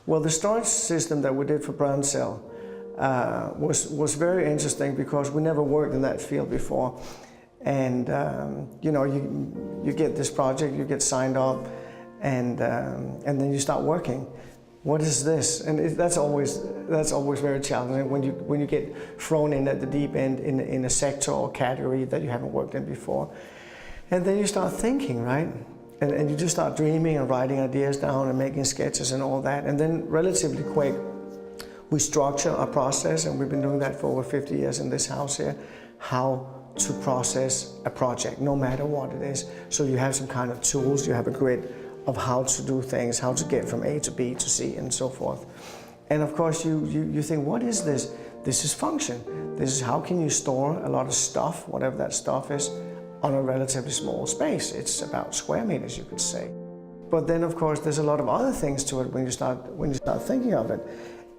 Well, the storage system that we did for Bruynzeel was very interesting because we never worked in that field before. And you know, you get this project, you get signed up, and then you start working. What is this? And that's always very challenging when you get thrown in at the deep end in a sector or category that you haven't worked in before. And then you start thinking, right? And you just start dreaming and writing ideas down and making sketches and all that. And then relatively quick, we structure our process, and we've been doing that for over 50 years in this house here, how to process a project, no matter what it is. So you have some kind of tools, you have a grid of how to do things, how to get from A to B to C and so forth. And of course you think, what is this? This is function. This is how can you store a lot of stuff, whatever that stuff is, on a relatively small space. It's about square meters, you could say. But then of course there's a lot of other things to it when you start thinking of it.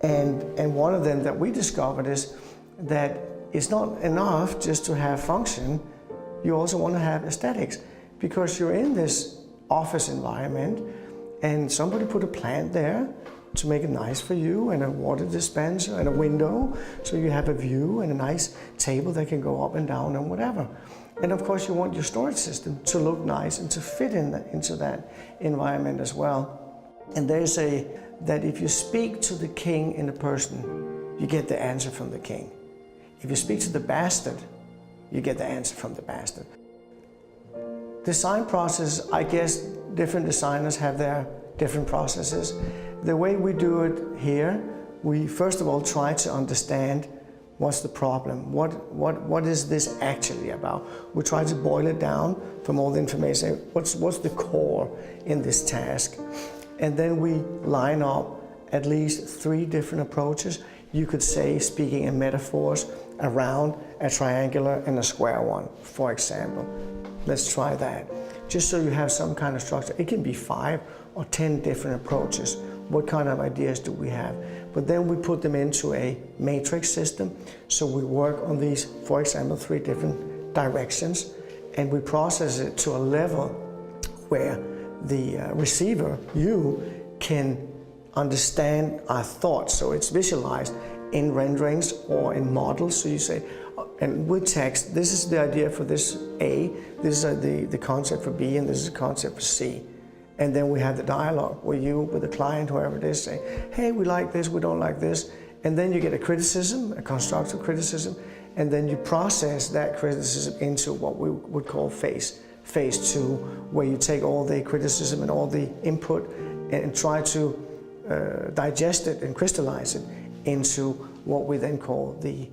And one of them that we discovered is that it's not enough just to have function, you also want to have aesthetics, because you're in this office environment and somebody put a plant there to make it nice for you, and a water dispenser and a window so you have a view, and a nice table that can go up and down and whatever. And of course you want your storage system to look nice and to fit into that environment as well. And they say that if you speak to the king in a person, you get the answer from the king. If you speak to the bastard, you get the answer from the bastard. Design process, I guess different designers have their different processes. The way we do it here, we first of all try to understand what's the problem, what is this actually about. We try to boil it down from all the information, what's the core in this task. And then we line up at least 3 different approaches. You could say, speaking in metaphors, around a triangular and a square one, for example. Let's try that. Just so you have some kind of structure. It can be 5 or 10 different approaches. What kind of ideas do we have? But then we put them into a matrix system. So we work on these, for example, 3 different directions, and we process it to a level where the receiver, you, can understand our thoughts. So it's visualized in renderings or in models. So you say, and with text, this is the idea for this A, this is the concept for B, and this is the concept for C. And then we have the dialogue where you, with the client, whoever it is, say, hey, we like this, we don't like this. And then you get a criticism, a constructive criticism, and then you process that criticism into what we would call phase 2, where you take all the criticism and all the input and try to digest it and crystallize it into what we then call the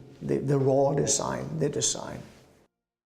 raw design, the design.